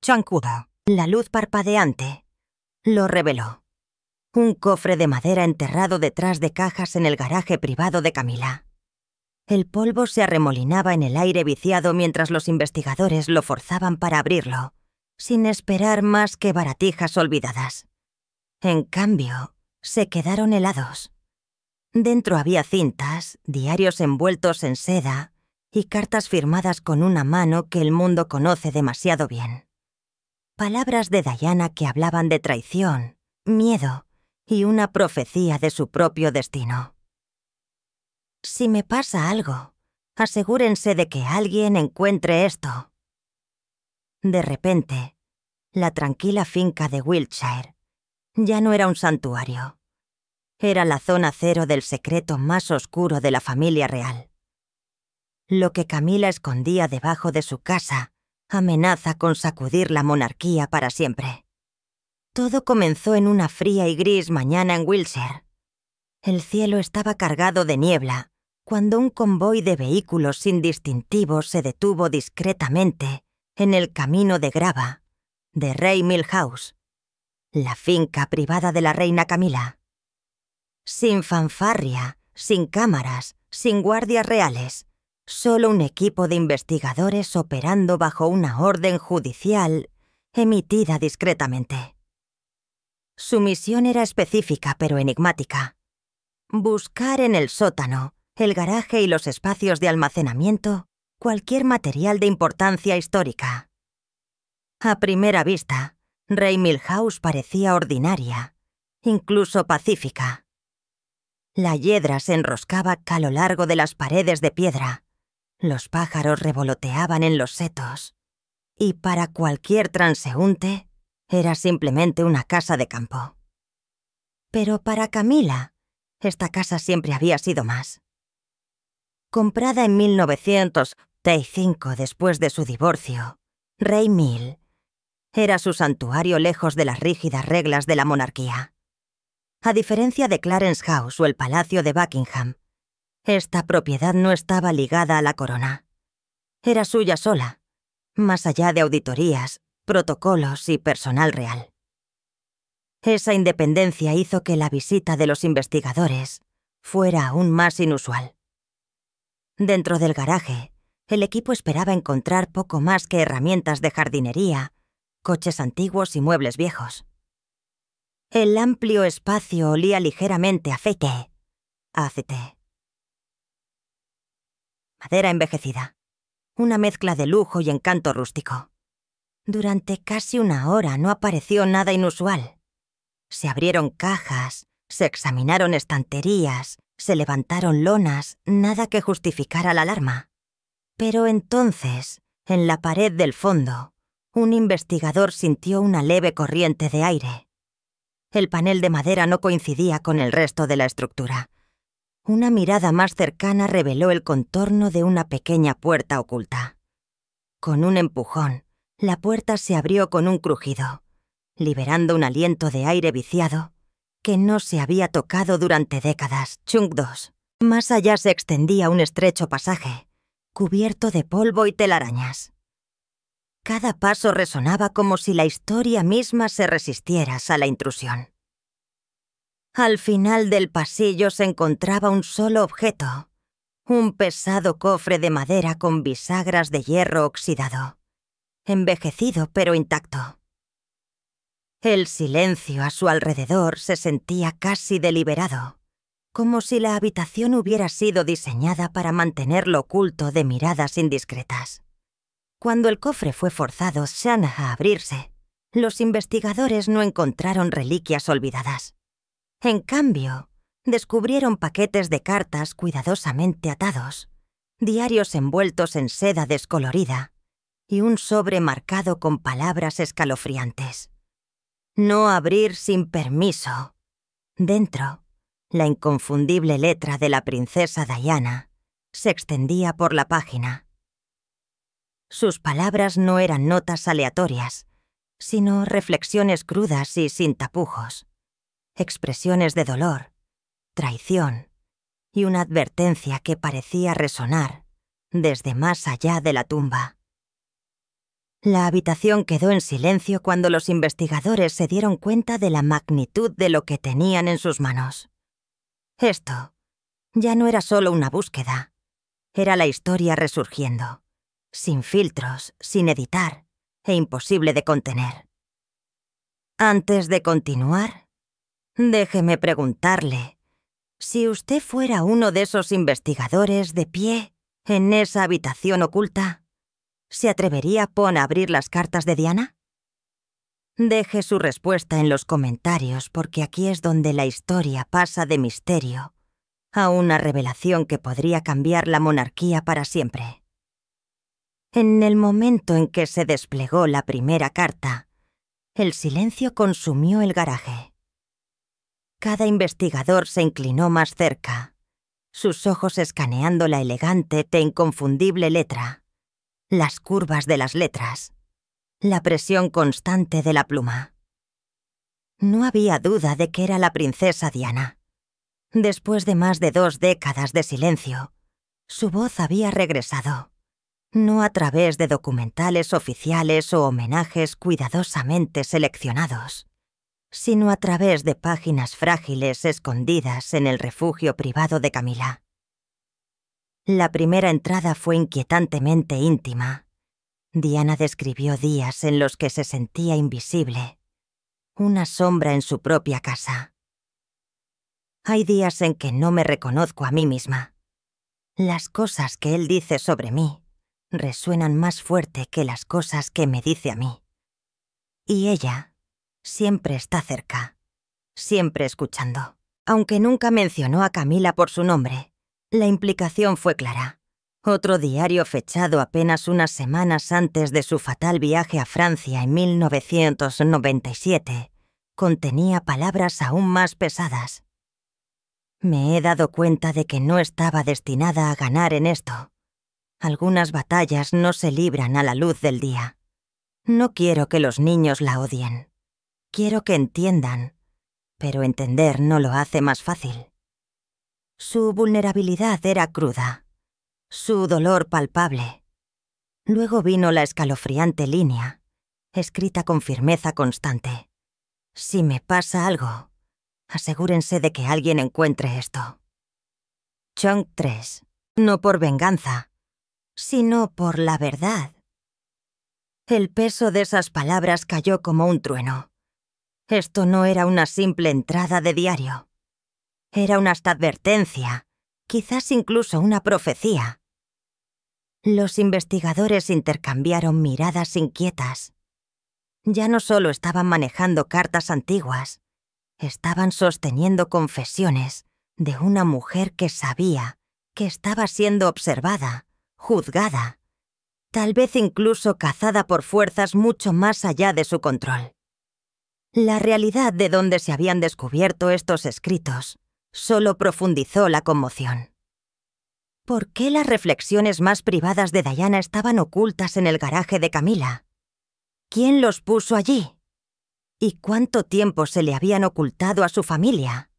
Tranquilo. La luz parpadeante lo reveló. Un cofre de madera enterrado detrás de cajas en el garaje privado de Camila. El polvo se arremolinaba en el aire viciado mientras los investigadores lo forzaban para abrirlo, sin esperar más que baratijas olvidadas. En cambio, se quedaron helados. Dentro había cintas, diarios envueltos en seda y cartas firmadas con una mano que el mundo conoce demasiado bien. Palabras de Diana que hablaban de traición, miedo y una profecía de su propio destino. Si me pasa algo, asegúrense de que alguien encuentre esto. De repente, la tranquila finca de Wiltshire ya no era un santuario. Era la zona cero del secreto más oscuro de la familia real. Lo que Camila escondía debajo de su casa amenaza con sacudir la monarquía para siempre. Todo comenzó en una fría y gris mañana en Wiltshire. El cielo estaba cargado de niebla cuando un convoy de vehículos sin distintivo se detuvo discretamente en el camino de grava de Rey Mill House, la finca privada de la reina Camila. Sin fanfarria, sin cámaras, sin guardias reales, solo un equipo de investigadores operando bajo una orden judicial emitida discretamente. Su misión era específica pero enigmática: buscar en el sótano, el garaje y los espacios de almacenamiento cualquier material de importancia histórica. A primera vista, Rey Mill House parecía ordinaria, incluso pacífica. La hiedra se enroscaba a lo largo de las paredes de piedra, los pájaros revoloteaban en los setos, y para cualquier transeúnte era simplemente una casa de campo. Pero para Camila, esta casa siempre había sido más. Comprada en 1935 después de su divorcio, Rey Mill era su santuario lejos de las rígidas reglas de la monarquía. A diferencia de Clarence House o el Palacio de Buckingham, esta propiedad no estaba ligada a la corona. Era suya sola, más allá de auditorías, protocolos y personal real. Esa independencia hizo que la visita de los investigadores fuera aún más inusual. Dentro del garaje, el equipo esperaba encontrar poco más que herramientas de jardinería, coches antiguos y muebles viejos. El amplio espacio olía ligeramente a aceite. Madera envejecida. Una mezcla de lujo y encanto rústico. Durante casi una hora no apareció nada inusual. Se abrieron cajas, se examinaron estanterías, se levantaron lonas, nada que justificara la alarma. Pero entonces, en la pared del fondo, un investigador sintió una leve corriente de aire. El panel de madera no coincidía con el resto de la estructura. Una mirada más cercana reveló el contorno de una pequeña puerta oculta. Con un empujón, la puerta se abrió con un crujido, liberando un aliento de aire viciado que no se había tocado durante décadas. Chunk 2. Más allá se extendía un estrecho pasaje, cubierto de polvo y telarañas. Cada paso resonaba como si la historia misma se resistiera a la intrusión. Al final del pasillo se encontraba un solo objeto, un pesado cofre de madera con bisagras de hierro oxidado, envejecido pero intacto. El silencio a su alrededor se sentía casi deliberado, como si la habitación hubiera sido diseñada para mantenerlo oculto de miradas indiscretas. Cuando el cofre fue forzado a abrirse, los investigadores no encontraron reliquias olvidadas. En cambio, descubrieron paquetes de cartas cuidadosamente atados, diarios envueltos en seda descolorida y un sobre marcado con palabras escalofriantes. No abrir sin permiso. Dentro, la inconfundible letra de la princesa Diana se extendía por la página. Sus palabras no eran notas aleatorias, sino reflexiones crudas y sin tapujos, expresiones de dolor, traición y una advertencia que parecía resonar desde más allá de la tumba. La habitación quedó en silencio cuando los investigadores se dieron cuenta de la magnitud de lo que tenían en sus manos. Esto ya no era solo una búsqueda, era la historia resurgiendo, sin filtros, sin editar, e imposible de contener. Antes de continuar, déjeme preguntarle, si usted fuera uno de esos investigadores de pie en esa habitación oculta, ¿se atrevería Pon a abrir las cartas de Diana? Deje su respuesta en los comentarios porque aquí es donde la historia pasa de misterio a una revelación que podría cambiar la monarquía para siempre. En el momento en que se desplegó la primera carta, el silencio consumió el garaje. Cada investigador se inclinó más cerca, sus ojos escaneando la elegante e inconfundible letra, las curvas de las letras, la presión constante de la pluma. No había duda de que era la princesa Diana. Después de más de 2 décadas de silencio, su voz había regresado, no a través de documentales oficiales o homenajes cuidadosamente seleccionados, sino a través de páginas frágiles escondidas en el refugio privado de Camila. La primera entrada fue inquietantemente íntima. Diana describió días en los que se sentía invisible, una sombra en su propia casa. Hay días en que no me reconozco a mí misma. Las cosas que él dice sobre mí resuenan más fuerte que las cosas que me dice a mí. Y ella siempre está cerca, siempre escuchando. Aunque nunca mencionó a Camila por su nombre, la implicación fue clara. Otro diario fechado apenas unas semanas antes de su fatal viaje a Francia en 1997 contenía palabras aún más pesadas. Me he dado cuenta de que no estaba destinada a ganar en esto. Algunas batallas no se libran a la luz del día. No quiero que los niños la odien. Quiero que entiendan, pero entender no lo hace más fácil. Su vulnerabilidad era cruda, su dolor palpable. Luego vino la escalofriante línea, escrita con firmeza constante. Si me pasa algo, asegúrense de que alguien encuentre esto. Chong 3. No por venganza, sino por la verdad. El peso de esas palabras cayó como un trueno. Esto no era una simple entrada de diario. Era una advertencia, quizás incluso una profecía. Los investigadores intercambiaron miradas inquietas. Ya no solo estaban manejando cartas antiguas, estaban sosteniendo confesiones de una mujer que sabía que estaba siendo observada, juzgada, tal vez incluso cazada por fuerzas mucho más allá de su control. La realidad de donde se habían descubierto estos escritos solo profundizó la conmoción. ¿Por qué las reflexiones más privadas de Diana estaban ocultas en el garaje de Camila? ¿Quién los puso allí? ¿Y cuánto tiempo se le habían ocultado a su familia?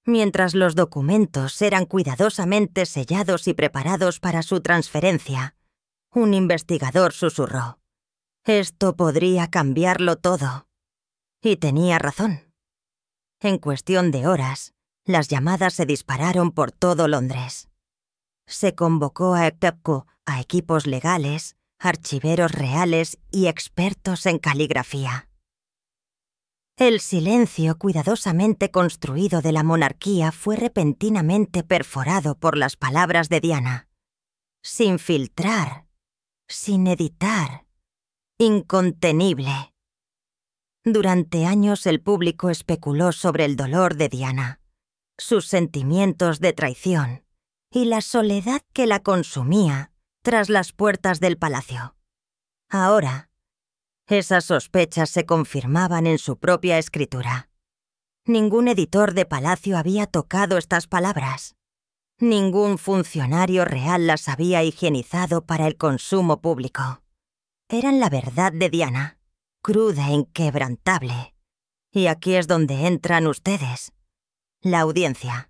Mientras los documentos eran cuidadosamente sellados y preparados para su transferencia, un investigador susurró: «Esto podría cambiarlo todo». Y tenía razón. En cuestión de horas, las llamadas se dispararon por todo Londres. Se convocó a equipos legales, archiveros reales y expertos en caligrafía. El silencio cuidadosamente construido de la monarquía fue repentinamente perforado por las palabras de Diana. Sin filtrar, sin editar, incontenible. Durante años el público especuló sobre el dolor de Diana, sus sentimientos de traición y la soledad que la consumía tras las puertas del palacio. Ahora, esas sospechas se confirmaban en su propia escritura. Ningún editor de palacio había tocado estas palabras. Ningún funcionario real las había higienizado para el consumo público. Eran la verdad de Diana, cruda e inquebrantable. Y aquí es donde entran ustedes, la audiencia.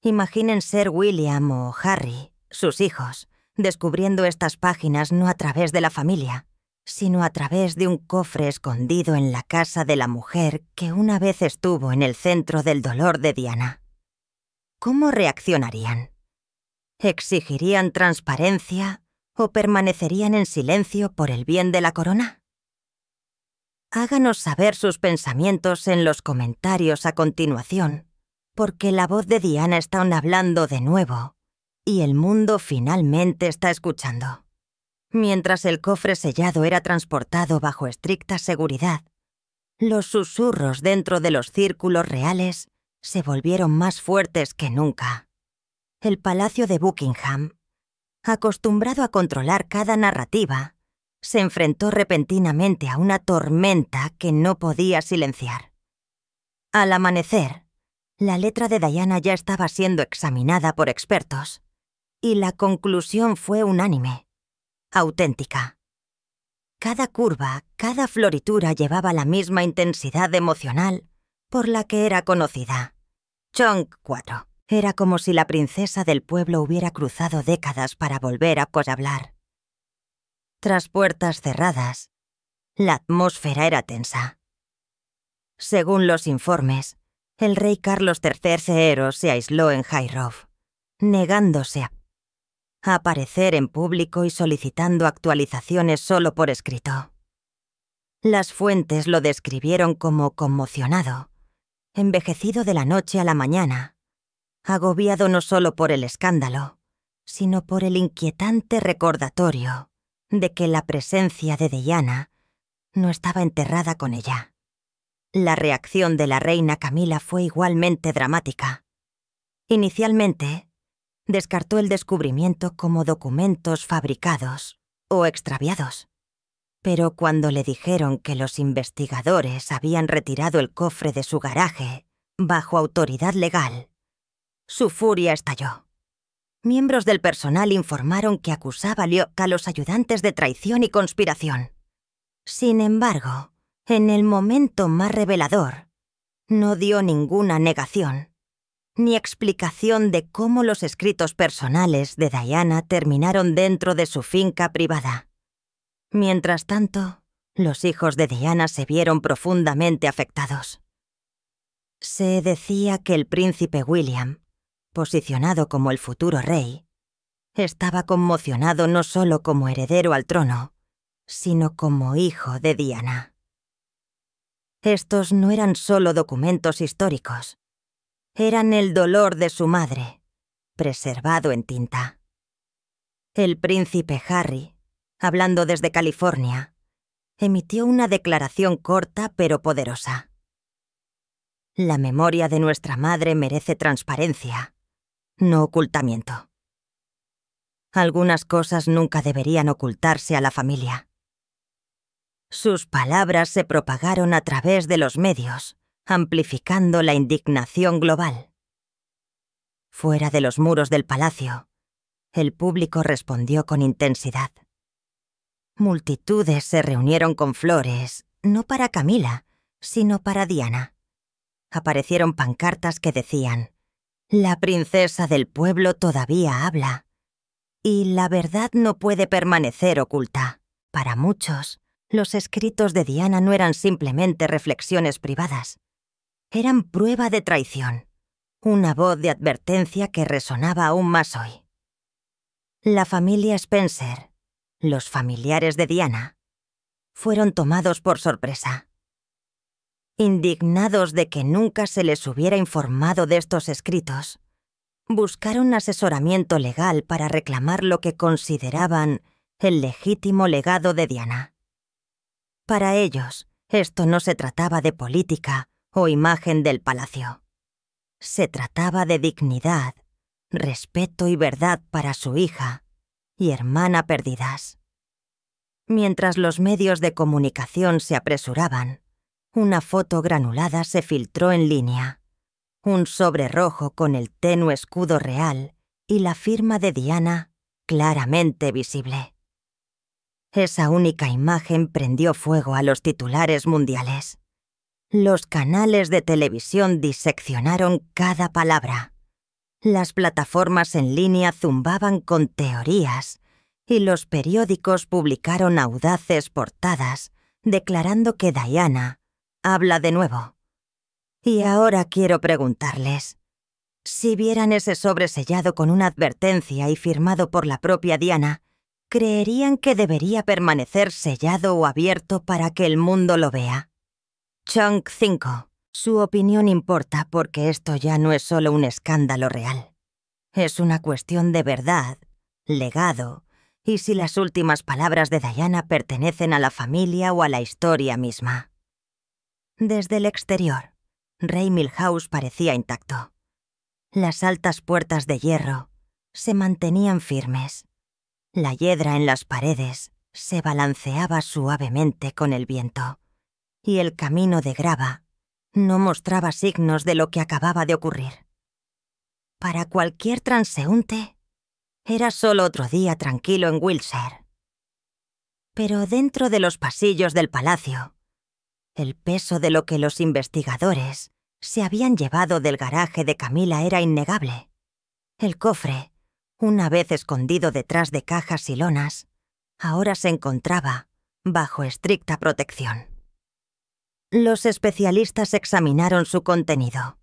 Imaginen ser William o Harry, sus hijos, descubriendo estas páginas no a través de la familia, sino a través de un cofre escondido en la casa de la mujer que una vez estuvo en el centro del dolor de Diana. ¿Cómo reaccionarían? ¿Exigirían transparencia o permanecerían en silencio por el bien de la corona? Háganos saber sus pensamientos en los comentarios a continuación, porque la voz de Diana está hablando de nuevo y el mundo finalmente está escuchando. Mientras el cofre sellado era transportado bajo estricta seguridad, los susurros dentro de los círculos reales se volvieron más fuertes que nunca. El Palacio de Buckingham, acostumbrado a controlar cada narrativa, se enfrentó repentinamente a una tormenta que no podía silenciar. Al amanecer, la letra de Diana ya estaba siendo examinada por expertos, y la conclusión fue unánime, auténtica. Cada curva, cada floritura llevaba la misma intensidad emocional por la que era conocida. Chong 4. Era como si la princesa del pueblo hubiera cruzado décadas para volver a hablar. Tras puertas cerradas, la atmósfera era tensa. Según los informes, el rey Carlos III se aisló en Highroad, negándose a aparecer en público y solicitando actualizaciones solo por escrito. Las fuentes lo describieron como conmocionado, envejecido de la noche a la mañana, agobiado no solo por el escándalo, sino por el inquietante recordatorio de que la presencia de Diana no estaba enterrada con ella. La reacción de la reina Camila fue igualmente dramática. Inicialmente, descartó el descubrimiento como documentos fabricados o extraviados. Pero cuando le dijeron que los investigadores habían retirado el cofre de su garaje bajo autoridad legal, su furia estalló. Miembros del personal informaron que acusaba a los ayudantes de traición y conspiración. Sin embargo, en el momento más revelador, no dio ninguna negación, ni explicación de cómo los escritos personales de Diana terminaron dentro de su finca privada. Mientras tanto, los hijos de Diana se vieron profundamente afectados. Se decía que el príncipe William, posicionado como el futuro rey, estaba conmocionado no solo como heredero al trono, sino como hijo de Diana. Estos no eran solo documentos históricos, eran el dolor de su madre, preservado en tinta. El príncipe Harry, hablando desde California, emitió una declaración corta pero poderosa. La memoria de nuestra madre merece transparencia, no ocultamiento. Algunas cosas nunca deberían ocultarse a la familia. Sus palabras se propagaron a través de los medios, amplificando la indignación global. Fuera de los muros del palacio, el público respondió con intensidad. Multitudes se reunieron con flores, no para Camila, sino para Diana. Aparecieron pancartas que decían: «La princesa del pueblo todavía habla», y la verdad no puede permanecer oculta. Para muchos, los escritos de Diana no eran simplemente reflexiones privadas. Eran prueba de traición, una voz de advertencia que resonaba aún más hoy. La familia Spencer, los familiares de Diana, fueron tomados por sorpresa. Indignados de que nunca se les hubiera informado de estos escritos, buscaron asesoramiento legal para reclamar lo que consideraban el legítimo legado de Diana. Para ellos, esto no se trataba de política o imagen del palacio. Se trataba de dignidad, respeto y verdad para su hija y hermana perdidas. Mientras los medios de comunicación se apresuraban, una foto granulada se filtró en línea. Un sobre rojo con el tenue escudo real y la firma de Diana claramente visible. Esa única imagen prendió fuego a los titulares mundiales. Los canales de televisión diseccionaron cada palabra. Las plataformas en línea zumbaban con teorías y los periódicos publicaron audaces portadas declarando que Diana habla de nuevo. Y ahora quiero preguntarles, si vieran ese sobre sellado con una advertencia y firmado por la propia Diana, ¿creerían que debería permanecer sellado o abierto para que el mundo lo vea? Chunk 5. Su opinión importa porque esto ya no es solo un escándalo real. Es una cuestión de verdad, legado, y si las últimas palabras de Diana pertenecen a la familia o a la historia misma. Desde el exterior, Rey Milhouse parecía intacto. Las altas puertas de hierro se mantenían firmes. La hiedra en las paredes se balanceaba suavemente con el viento, y el camino de grava no mostraba signos de lo que acababa de ocurrir. Para cualquier transeúnte, era solo otro día tranquilo en Wiltshire. Pero dentro de los pasillos del palacio, el peso de lo que los investigadores se habían llevado del garaje de Camila era innegable. El cofre, una vez escondido detrás de cajas y lonas, ahora se encontraba bajo estricta protección. Los especialistas examinaron su contenido,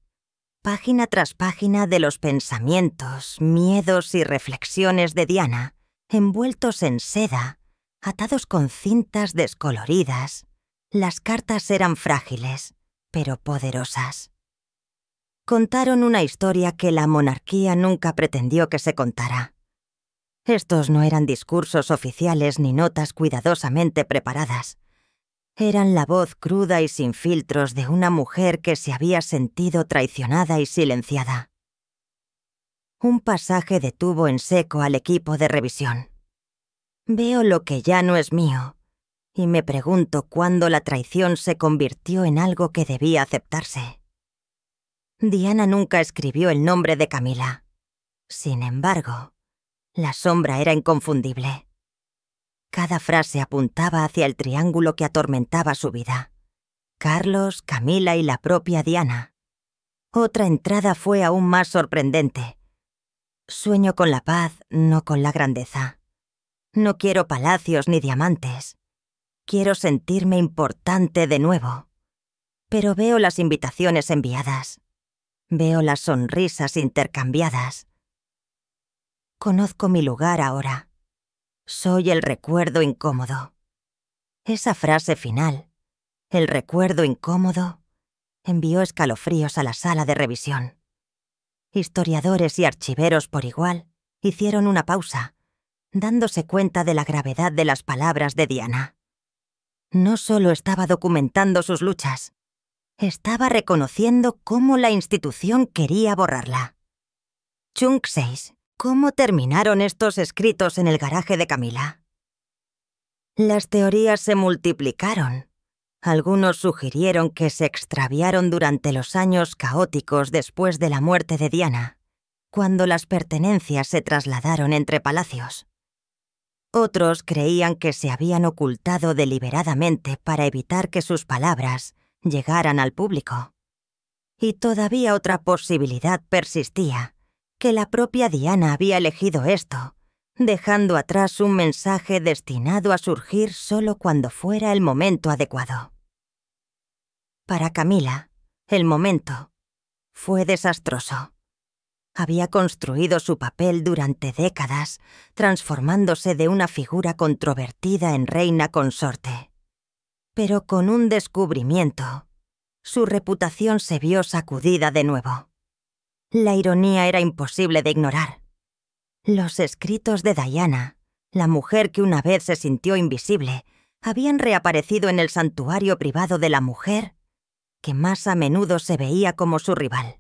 página tras página de los pensamientos, miedos y reflexiones de Diana, envueltos en seda, atados con cintas descoloridas. Las cartas eran frágiles, pero poderosas. Contaron una historia que la monarquía nunca pretendió que se contara. Estos no eran discursos oficiales ni notas cuidadosamente preparadas. Eran la voz cruda y sin filtros de una mujer que se había sentido traicionada y silenciada. Un pasaje detuvo en seco al equipo de revisión. Veo lo que ya no es mío, y me pregunto cuándo la traición se convirtió en algo que debía aceptarse. Diana nunca escribió el nombre de Camila. Sin embargo, la sombra era inconfundible. Cada frase apuntaba hacia el triángulo que atormentaba su vida: Carlos, Camila y la propia Diana. Otra entrada fue aún más sorprendente. Sueño con la paz, no con la grandeza. No quiero palacios ni diamantes. Quiero sentirme importante de nuevo. Pero veo las invitaciones enviadas. Veo las sonrisas intercambiadas. Conozco mi lugar ahora. Soy el recuerdo incómodo. Esa frase final, el recuerdo incómodo, envió escalofríos a la sala de revisión. Historiadores y archiveros por igual hicieron una pausa, dándose cuenta de la gravedad de las palabras de Diana. No solo estaba documentando sus luchas, estaba reconociendo cómo la institución quería borrarla. Chunk 6. ¿Cómo terminaron estos escritos en el garaje de Camila? Las teorías se multiplicaron. Algunos sugirieron que se extraviaron durante los años caóticos después de la muerte de Diana, cuando las pertenencias se trasladaron entre palacios. Otros creían que se habían ocultado deliberadamente para evitar que sus palabras llegaran al público. Y todavía otra posibilidad persistía, que la propia Diana había elegido esto, dejando atrás un mensaje destinado a surgir solo cuando fuera el momento adecuado. Para Camila, el momento fue desastroso. Había construido su papel durante décadas, transformándose de una figura controvertida en reina consorte. Pero con un descubrimiento, su reputación se vio sacudida de nuevo. La ironía era imposible de ignorar. Los escritos de Diana, la mujer que una vez se sintió invisible, habían reaparecido en el santuario privado de la mujer que más a menudo se veía como su rival.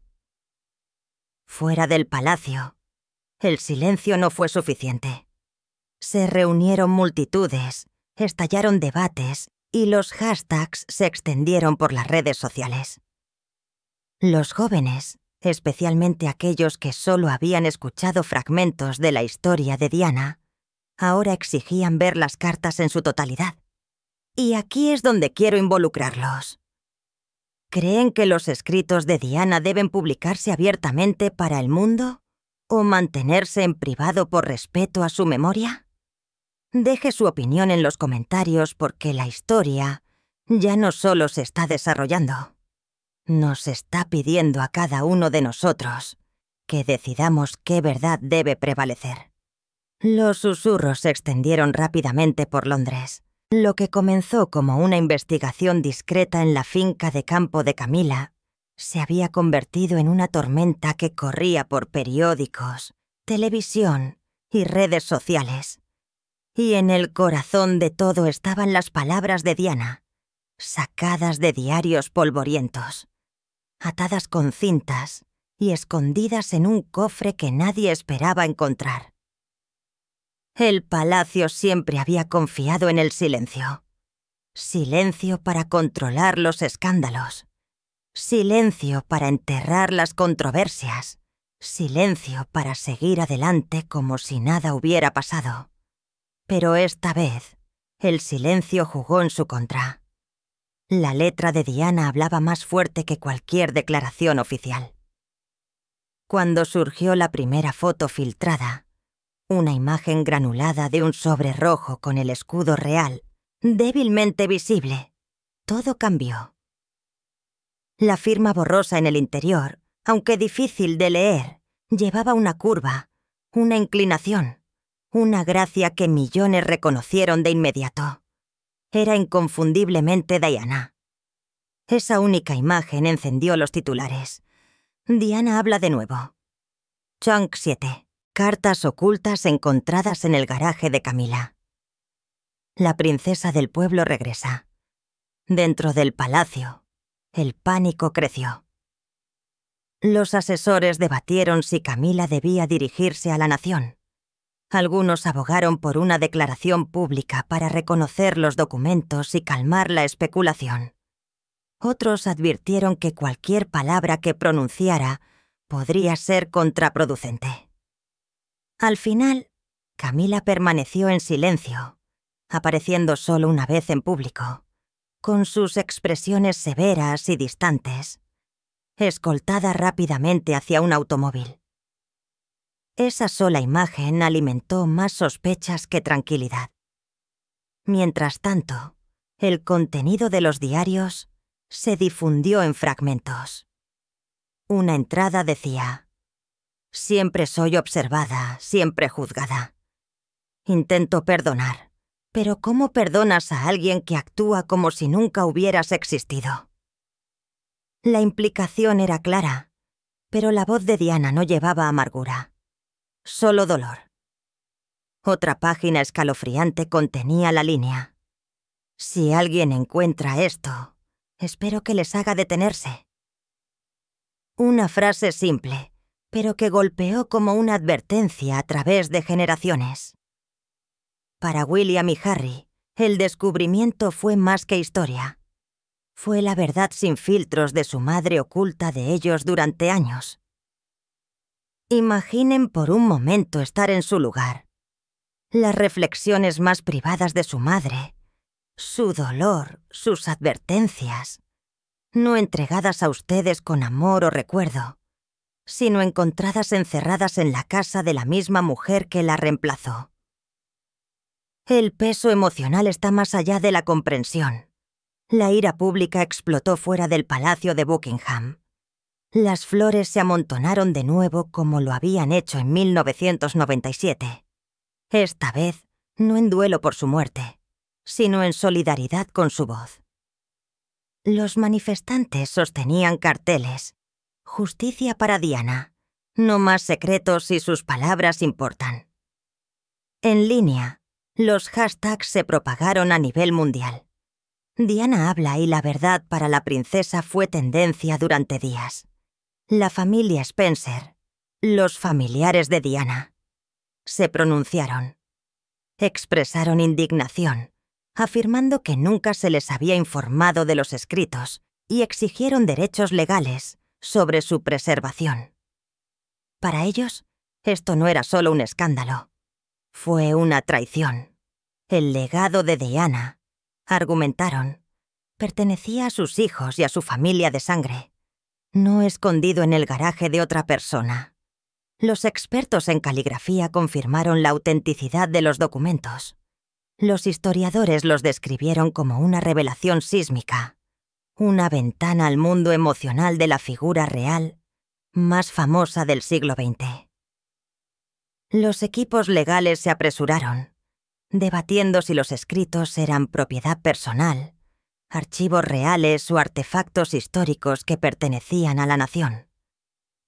Fuera del palacio, el silencio no fue suficiente. Se reunieron multitudes, estallaron debates y los hashtags se extendieron por las redes sociales. Los jóvenes, especialmente aquellos que solo habían escuchado fragmentos de la historia de Diana, ahora exigían ver las cartas en su totalidad. Y aquí es donde quiero involucrarlos. ¿Creen que los escritos de Diana deben publicarse abiertamente para el mundo o mantenerse en privado por respeto a su memoria? Deje su opinión en los comentarios porque la historia ya no solo se está desarrollando. Nos está pidiendo a cada uno de nosotros que decidamos qué verdad debe prevalecer. Los susurros se extendieron rápidamente por Londres. Lo que comenzó como una investigación discreta en la finca de campo de Camila se había convertido en una tormenta que corría por periódicos, televisión y redes sociales. Y en el corazón de todo estaban las palabras de Diana, sacadas de diarios polvorientos, atadas con cintas y escondidas en un cofre que nadie esperaba encontrar. El palacio siempre había confiado en el silencio. Silencio para controlar los escándalos. Silencio para enterrar las controversias. Silencio para seguir adelante como si nada hubiera pasado. Pero esta vez, el silencio jugó en su contra. La letra de Diana hablaba más fuerte que cualquier declaración oficial. Cuando surgió la primera foto filtrada, una imagen granulada de un sobre rojo con el escudo real, débilmente visible, todo cambió. La firma borrosa en el interior, aunque difícil de leer, llevaba una curva, una inclinación, una gracia que millones reconocieron de inmediato. Era inconfundiblemente Diana. Esa única imagen encendió los titulares. Diana habla de nuevo. Chunk 7. Cartas ocultas encontradas en el garaje de Camila. La princesa del pueblo regresa. Dentro del palacio, el pánico creció. Los asesores debatieron si Camila debía dirigirse a la nación. Algunos abogaron por una declaración pública para reconocer los documentos y calmar la especulación. Otros advirtieron que cualquier palabra que pronunciara podría ser contraproducente. Al final, Camila permaneció en silencio, apareciendo solo una vez en público, con sus expresiones severas y distantes, escoltada rápidamente hacia un automóvil. Esa sola imagen alimentó más sospechas que tranquilidad. Mientras tanto, el contenido de los diarios se difundió en fragmentos. Una entrada decía: «Siempre soy observada, siempre juzgada. Intento perdonar, pero ¿cómo perdonas a alguien que actúa como si nunca hubieras existido?». La implicación era clara, pero la voz de Diana no llevaba amargura, solo dolor. Otra página escalofriante contenía la línea: «Si alguien encuentra esto, espero que les haga detenerse». Una frase simple, pero que golpeó como una advertencia a través de generaciones. Para William y Harry, el descubrimiento fue más que historia. Fue la verdad sin filtros de su madre oculta de ellos durante años. Imaginen por un momento estar en su lugar. Las reflexiones más privadas de su madre, su dolor, sus advertencias, no entregadas a ustedes con amor o recuerdo, sino encontradas encerradas en la casa de la misma mujer que la reemplazó. El peso emocional está más allá de la comprensión. La ira pública explotó fuera del palacio de Buckingham. Las flores se amontonaron de nuevo como lo habían hecho en 1997. Esta vez, no en duelo por su muerte, sino en solidaridad con su voz. Los manifestantes sostenían carteles: «Justicia para Diana. No más secretos si sus palabras importan». En línea, los hashtags se propagaron a nivel mundial. Diana habla y la verdad para la princesa fue tendencia durante días. La familia Spencer, los familiares de Diana, se pronunciaron. Expresaron indignación, afirmando que nunca se les había informado de los escritos y exigieron derechos legales sobre su preservación. Para ellos, esto no era solo un escándalo. Fue una traición. El legado de Diana, argumentaron, pertenecía a sus hijos y a su familia de sangre, no escondido en el garaje de otra persona. Los expertos en caligrafía confirmaron la autenticidad de los documentos. Los historiadores los describieron como una revelación sísmica, una ventana al mundo emocional de la figura real más famosa del siglo XX. Los equipos legales se apresuraron, debatiendo si los escritos eran propiedad personal, archivos reales o artefactos históricos que pertenecían a la nación.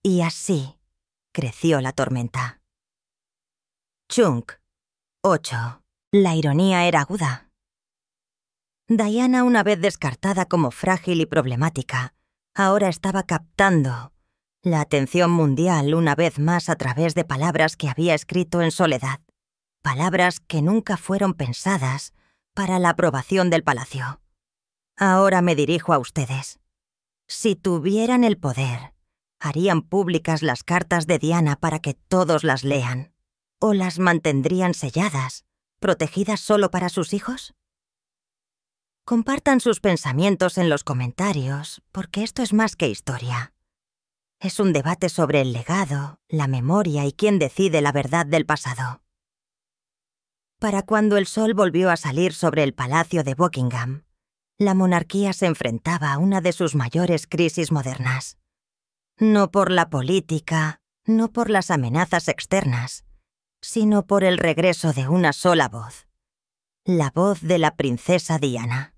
Y así creció la tormenta. Chunk, 8. La ironía era aguda. Diana, una vez descartada como frágil y problemática, ahora estaba captando la atención mundial una vez más a través de palabras que había escrito en soledad, palabras que nunca fueron pensadas para la aprobación del palacio. Ahora me dirijo a ustedes. Si tuvieran el poder, ¿harían públicas las cartas de Diana para que todos las lean? ¿O las mantendrían selladas, protegidas solo para sus hijos? Compartan sus pensamientos en los comentarios, porque esto es más que historia. Es un debate sobre el legado, la memoria y quién decide la verdad del pasado. Para cuando el sol volvió a salir sobre el palacio de Buckingham, la monarquía se enfrentaba a una de sus mayores crisis modernas. No por la política, no por las amenazas externas, sino por el regreso de una sola voz. La voz de la princesa Diana.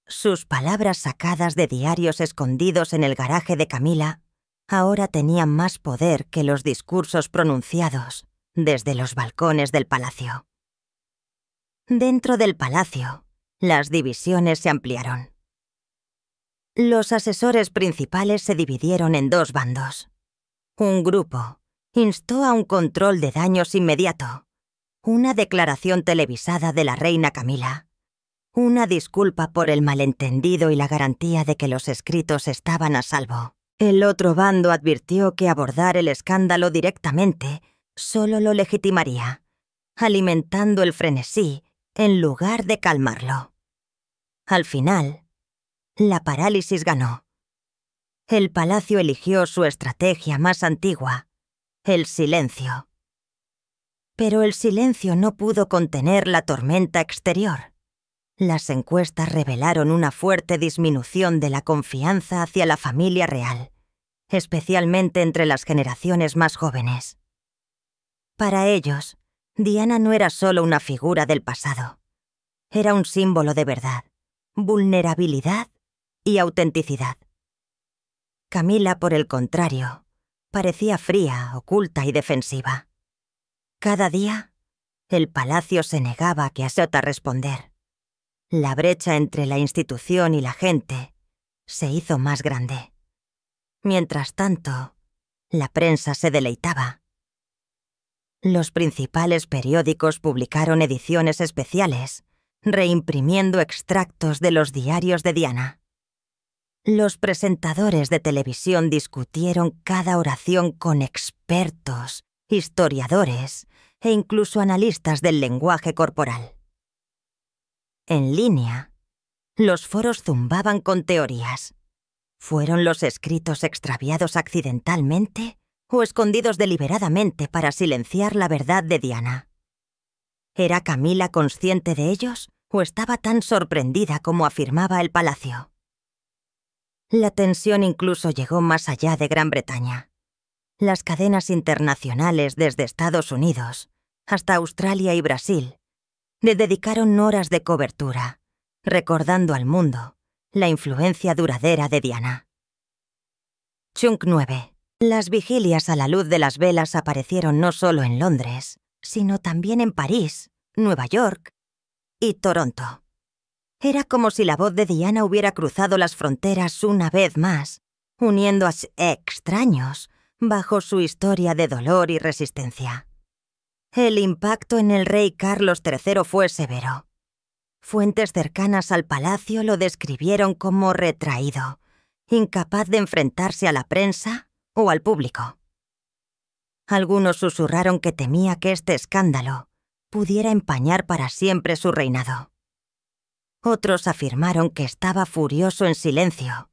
Sus palabras sacadas de diarios escondidos en el garaje de Camila ahora tenían más poder que los discursos pronunciados desde los balcones del palacio. Dentro del palacio, las divisiones se ampliaron. Los asesores principales se dividieron en dos bandos. Un grupo instó a un control de daños inmediato, una declaración televisada de la reina Camila, una disculpa por el malentendido y la garantía de que los escritos estaban a salvo. El otro bando advirtió que abordar el escándalo directamente solo lo legitimaría, alimentando el frenesí en lugar de calmarlo. Al final, la parálisis ganó. El palacio eligió su estrategia más antigua, el silencio. Pero el silencio no pudo contener la tormenta exterior. Las encuestas revelaron una fuerte disminución de la confianza hacia la familia real, especialmente entre las generaciones más jóvenes. Para ellos, Diana no era solo una figura del pasado. Era un símbolo de verdad, vulnerabilidad y autenticidad. Camila, por el contrario, parecía fría, oculta y defensiva. Cada día, el palacio se negaba a responder. La brecha entre la institución y la gente se hizo más grande. Mientras tanto, la prensa se deleitaba. Los principales periódicos publicaron ediciones especiales, reimprimiendo extractos de los diarios de Diana. Los presentadores de televisión discutieron cada oración con expertos, historiadores e incluso analistas del lenguaje corporal. En línea, los foros zumbaban con teorías. ¿Fueron los escritos extraviados accidentalmente o escondidos deliberadamente para silenciar la verdad de Diana? ¿Era Camila consciente de ellos o estaba tan sorprendida como afirmaba el palacio? La tensión incluso llegó más allá de Gran Bretaña. Las cadenas internacionales desde Estados Unidos hasta Australia y Brasil le dedicaron horas de cobertura, recordando al mundo la influencia duradera de Diana. Chunk 9. Las vigilias a la luz de las velas aparecieron no solo en Londres, sino también en París, Nueva York y Toronto. Era como si la voz de Diana hubiera cruzado las fronteras una vez más, uniendo a extraños bajo su historia de dolor y resistencia. El impacto en el rey Carlos III fue severo. Fuentes cercanas al palacio lo describieron como retraído, incapaz de enfrentarse a la prensa o al público. Algunos susurraron que temía que este escándalo pudiera empañar para siempre su reinado. Otros afirmaron que estaba furioso en silencio,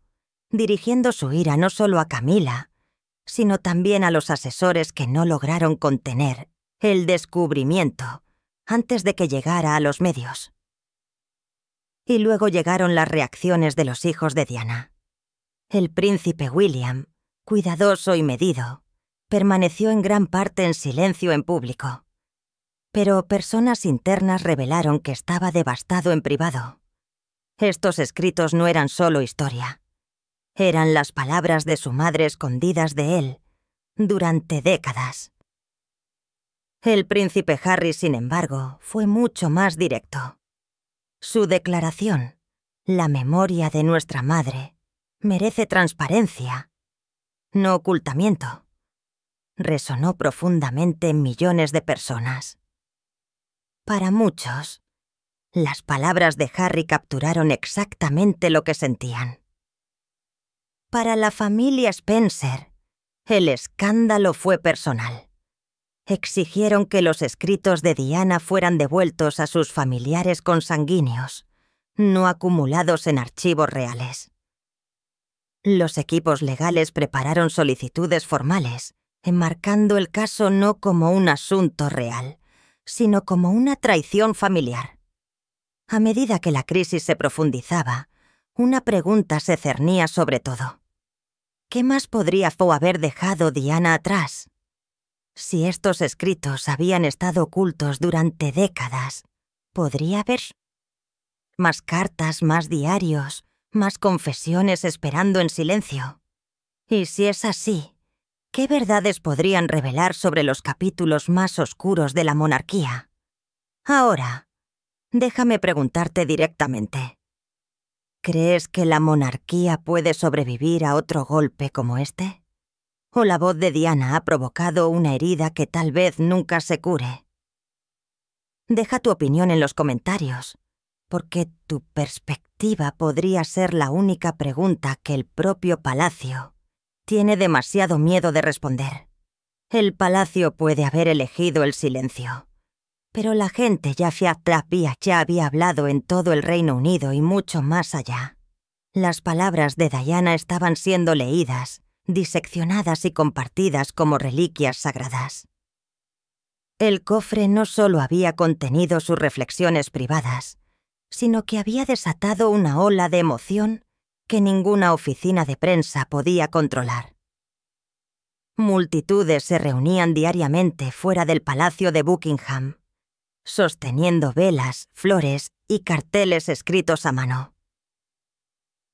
dirigiendo su ira no solo a Camila, sino también a los asesores que no lograron contener el descubrimiento antes de que llegara a los medios. Y luego llegaron las reacciones de los hijos de Diana. El príncipe William, cuidadoso y medido, permaneció en gran parte en silencio en público. Pero personas internas revelaron que estaba devastado en privado. Estos escritos no eran solo historia. Eran las palabras de su madre escondidas de él durante décadas. El príncipe Harry, sin embargo, fue mucho más directo. Su declaración, la memoria de nuestra madre, merece transparencia, no ocultamiento. Resonó profundamente en millones de personas. Para muchos, las palabras de Harry capturaron exactamente lo que sentían. Para la familia Spencer, el escándalo fue personal. Exigieron que los escritos de Diana fueran devueltos a sus familiares consanguíneos, no acumulados en archivos reales. Los equipos legales prepararon solicitudes formales, enmarcando el caso no como un asunto real, sino como una traición familiar. A medida que la crisis se profundizaba, una pregunta se cernía sobre todo. ¿Qué más podría haber dejado Diana atrás? Si estos escritos habían estado ocultos durante décadas, ¿podría haber más cartas, más diarios, más confesiones esperando en silencio? Y si es así, ¿qué verdades podrían revelar sobre los capítulos más oscuros de la monarquía? Ahora, déjame preguntarte directamente. ¿Crees que la monarquía puede sobrevivir a otro golpe como este? ¿O la voz de Diana ha provocado una herida que tal vez nunca se cure? Deja tu opinión en los comentarios, porque tu perspectiva podría ser la única pregunta que el propio Palacio tiene demasiado miedo de responder. El Palacio puede haber elegido el silencio, pero la gente ya había hablado en todo el Reino Unido y mucho más allá. Las palabras de Diana estaban siendo leídas, diseccionadas y compartidas como reliquias sagradas. El cofre no solo había contenido sus reflexiones privadas, sino que había desatado una ola de emoción que ninguna oficina de prensa podía controlar. Multitudes se reunían diariamente fuera del Palacio de Buckingham, sosteniendo velas, flores y carteles escritos a mano.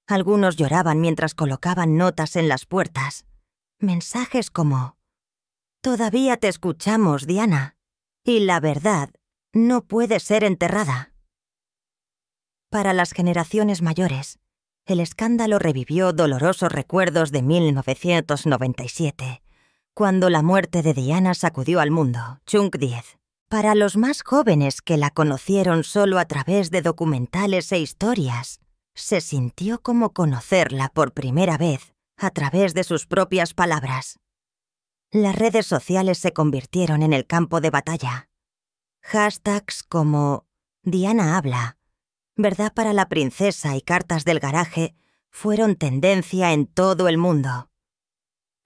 Algunos lloraban mientras colocaban notas en las puertas, mensajes como «Todavía te escuchamos, Diana, y la verdad no puede ser enterrada». Para las generaciones mayores, el escándalo revivió dolorosos recuerdos de 1997, cuando la muerte de Diana sacudió al mundo, Chunk 10. Para los más jóvenes que la conocieron solo a través de documentales e historias, se sintió como conocerla por primera vez a través de sus propias palabras. Las redes sociales se convirtieron en el campo de batalla. Hashtags como Diana habla, verdad para la princesa y cartas del garaje fueron tendencia en todo el mundo.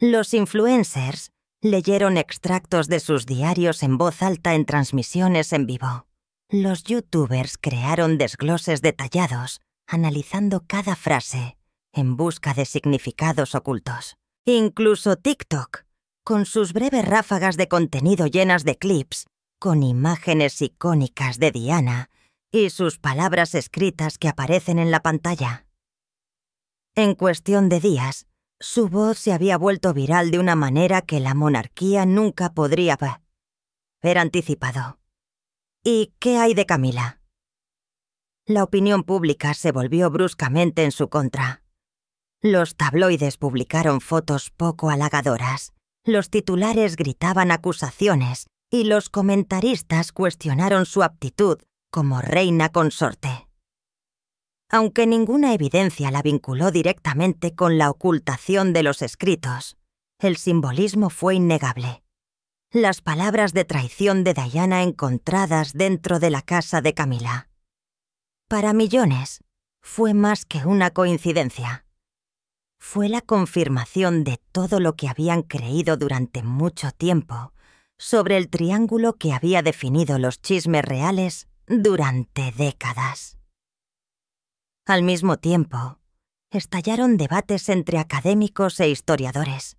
Los influencers leyeron extractos de sus diarios en voz alta en transmisiones en vivo. Los youtubers crearon desgloses detallados, analizando cada frase en busca de significados ocultos. Incluso TikTok, con sus breves ráfagas de contenido llenas de clips, con imágenes icónicas de Diana y sus palabras escritas que aparecen en la pantalla. En cuestión de días, su voz se había vuelto viral de una manera que la monarquía nunca podría haber anticipado. ¿Y qué hay de Camila? La opinión pública se volvió bruscamente en su contra. Los tabloides publicaron fotos poco halagadoras, los titulares gritaban acusaciones y los comentaristas cuestionaron su aptitud como reina consorte. Aunque ninguna evidencia la vinculó directamente con la ocultación de los escritos, el simbolismo fue innegable. Las palabras de traición de Diana encontradas dentro de la casa de Camila. Para millones, fue más que una coincidencia. Fue la confirmación de todo lo que habían creído durante mucho tiempo sobre el triángulo que había definido los chismes reales durante décadas. Al mismo tiempo, estallaron debates entre académicos e historiadores.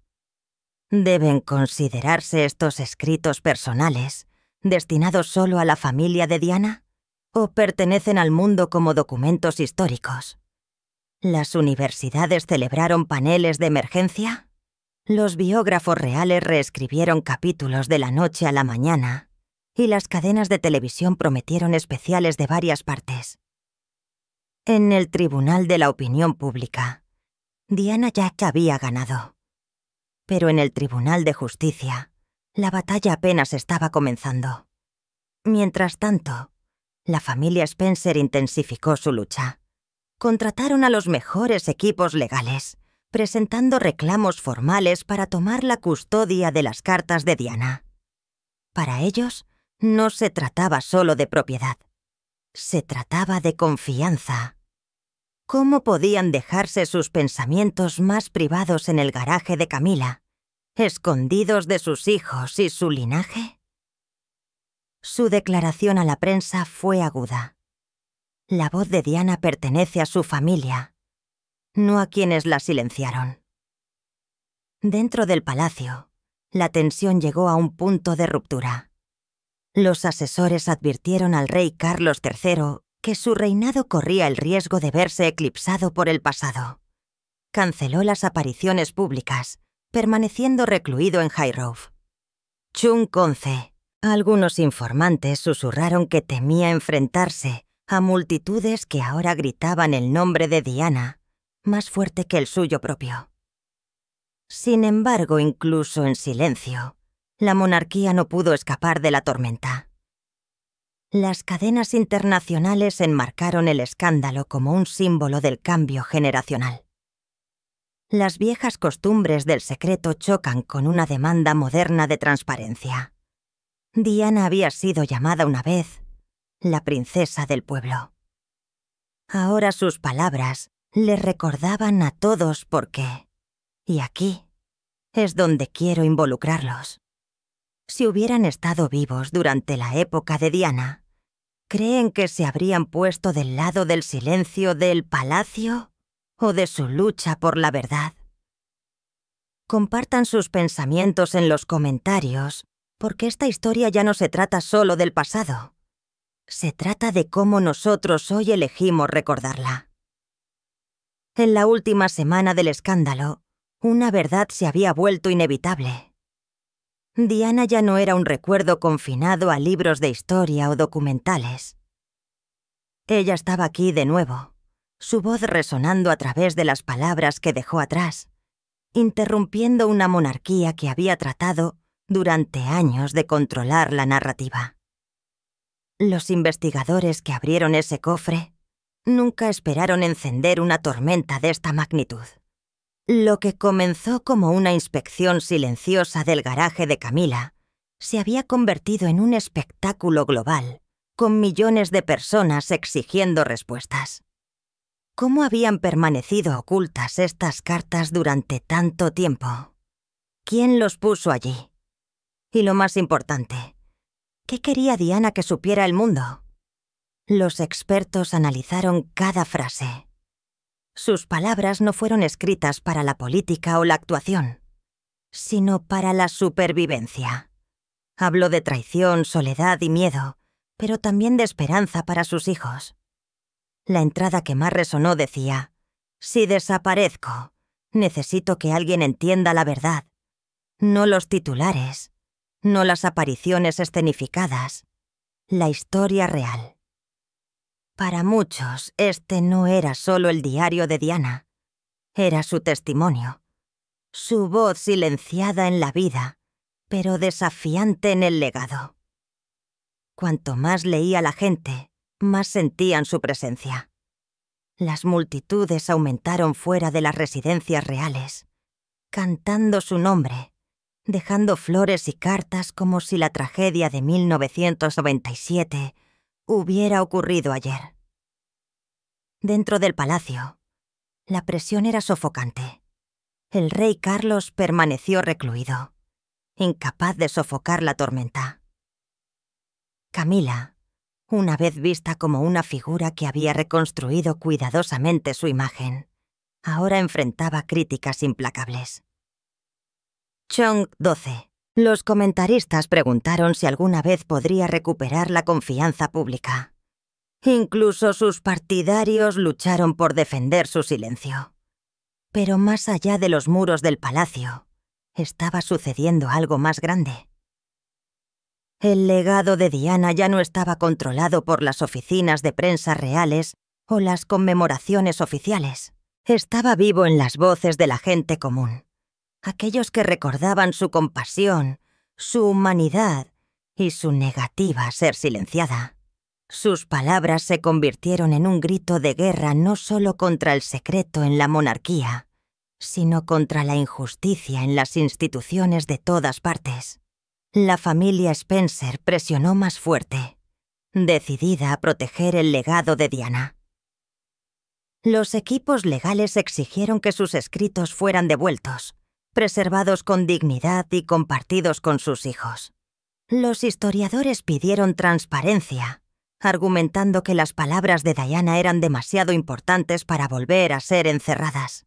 ¿Deben considerarse estos escritos personales, destinados solo a la familia de Diana, o pertenecen al mundo como documentos históricos? ¿Las universidades celebraron paneles de emergencia? ¿Los biógrafos reales reescribieron capítulos de la noche a la mañana? ¿Y las cadenas de televisión prometieron especiales de varias partes? En el Tribunal de la Opinión Pública, Diana Jack había ganado. Pero en el Tribunal de Justicia, la batalla apenas estaba comenzando. Mientras tanto, la familia Spencer intensificó su lucha. Contrataron a los mejores equipos legales, presentando reclamos formales para tomar la custodia de las cartas de Diana. Para ellos, no se trataba solo de propiedad. Se trataba de confianza. ¿Cómo podían dejarse sus pensamientos más privados en el garaje de Camila, escondidos de sus hijos y su linaje? Su declaración a la prensa fue aguda. La voz de Diana pertenece a su familia, no a quienes la silenciaron. Dentro del palacio, la tensión llegó a un punto de ruptura. Los asesores advirtieron al rey Carlos III que su reinado corría el riesgo de verse eclipsado por el pasado. Canceló las apariciones públicas, permaneciendo recluido en Highgrove. Chung Conce. Algunos informantes susurraron que temía enfrentarse a multitudes que ahora gritaban el nombre de Diana, más fuerte que el suyo propio. Sin embargo, incluso en silencio, la monarquía no pudo escapar de la tormenta. Las cadenas internacionales enmarcaron el escándalo como un símbolo del cambio generacional. Las viejas costumbres del secreto chocan con una demanda moderna de transparencia. Diana había sido llamada una vez la princesa del pueblo. Ahora sus palabras le recordaban a todos por qué. Y aquí es donde quiero involucrarlos. Si hubieran estado vivos durante la época de Diana, ¿creen que se habrían puesto del lado del silencio del palacio o de su lucha por la verdad? Compartan sus pensamientos en los comentarios, porque esta historia ya no se trata solo del pasado. Se trata de cómo nosotros hoy elegimos recordarla. En la última semana del escándalo, una verdad se había vuelto inevitable. Diana ya no era un recuerdo confinado a libros de historia o documentales. Ella estaba aquí de nuevo, su voz resonando a través de las palabras que dejó atrás, interrumpiendo una monarquía que había tratado durante años de controlar la narrativa. Los investigadores que abrieron ese cofre nunca esperaron encender una tormenta de esta magnitud. Lo que comenzó como una inspección silenciosa del garaje de Camila se había convertido en un espectáculo global, con millones de personas exigiendo respuestas. ¿Cómo habían permanecido ocultas estas cartas durante tanto tiempo? ¿Quién los puso allí? Y lo más importante, ¿qué quería Diana que supiera el mundo? Los expertos analizaron cada frase. Sus palabras no fueron escritas para la política o la actuación, sino para la supervivencia. Habló de traición, soledad y miedo, pero también de esperanza para sus hijos. La entrada que más resonó decía: «Si desaparezco, necesito que alguien entienda la verdad, no los titulares, no las apariciones escenificadas, la historia real». Para muchos, este no era solo el diario de Diana, era su testimonio, su voz silenciada en la vida, pero desafiante en el legado. Cuanto más leía la gente, más sentían su presencia. Las multitudes aumentaron fuera de las residencias reales, cantando su nombre, dejando flores y cartas como si la tragedia de 1997 hubiera ocurrido ayer. Dentro del palacio, la presión era sofocante. El rey Carlos permaneció recluido. incapaz de sofocar la tormenta. Camila, una vez vista como una figura que había reconstruido cuidadosamente su imagen, ahora enfrentaba críticas implacables. Chong 12. Los comentaristas preguntaron si alguna vez podría recuperar la confianza pública. Incluso sus partidarios lucharon por defender su silencio. Pero más allá de los muros del palacio, estaba sucediendo algo más grande. El legado de Diana ya no estaba controlado por las oficinas de prensa reales o las conmemoraciones oficiales. Estaba vivo en las voces de la gente común, aquellos que recordaban su compasión, su humanidad y su negativa a ser silenciada. Sus palabras se convirtieron en un grito de guerra no solo contra el secreto en la monarquía, sino contra la injusticia en las instituciones de todas partes. La familia Spencer presionó más fuerte, decidida a proteger el legado de Diana. Los equipos legales exigieron que sus escritos fueran devueltos, preservados con dignidad y compartidos con sus hijos. Los historiadores pidieron transparencia, argumentando que las palabras de Diana eran demasiado importantes para volver a ser encerradas.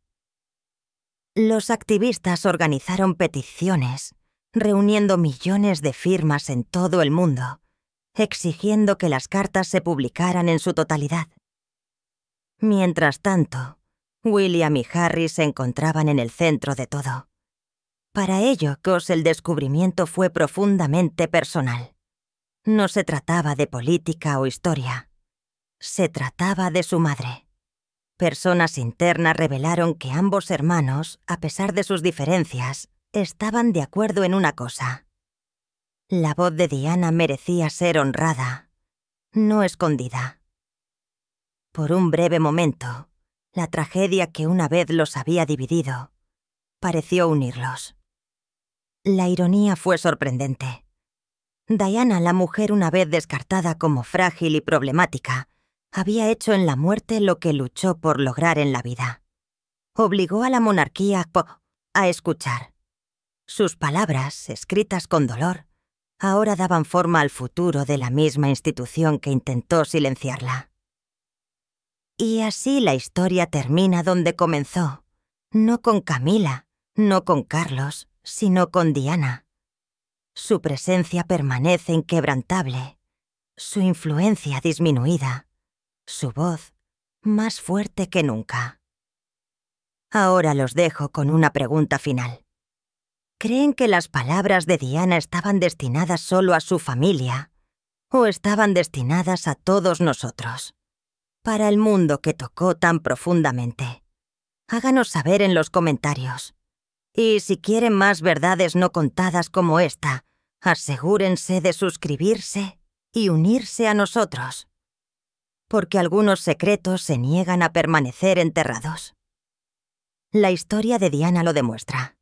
Los activistas organizaron peticiones, reuniendo millones de firmas en todo el mundo, exigiendo que las cartas se publicaran en su totalidad. Mientras tanto, William y Harry se encontraban en el centro de todo. Para ellos, el descubrimiento fue profundamente personal. No se trataba de política o historia. Se trataba de su madre. Personas internas revelaron que ambos hermanos, a pesar de sus diferencias, estaban de acuerdo en una cosa. La voz de Diana merecía ser honrada, no escondida. Por un breve momento, la tragedia que una vez los había dividido pareció unirlos. La ironía fue sorprendente. Diana, la mujer una vez descartada como frágil y problemática, había hecho en la muerte lo que luchó por lograr en la vida. Obligó a la monarquía a escuchar. Sus palabras, escritas con dolor, ahora daban forma al futuro de la misma institución que intentó silenciarla. Y así la historia termina donde comenzó, no con Camila, no con Carlos, sino con Diana. Su presencia permanece inquebrantable, su influencia disminuida, su voz más fuerte que nunca. Ahora los dejo con una pregunta final. ¿Creen que las palabras de Diana estaban destinadas solo a su familia o estaban destinadas a todos nosotros? Para el mundo que tocó tan profundamente. Háganos saber en los comentarios. Y si quieren más verdades no contadas como esta, asegúrense de suscribirse y unirse a nosotros. Porque algunos secretos se niegan a permanecer enterrados. La historia de Diana lo demuestra.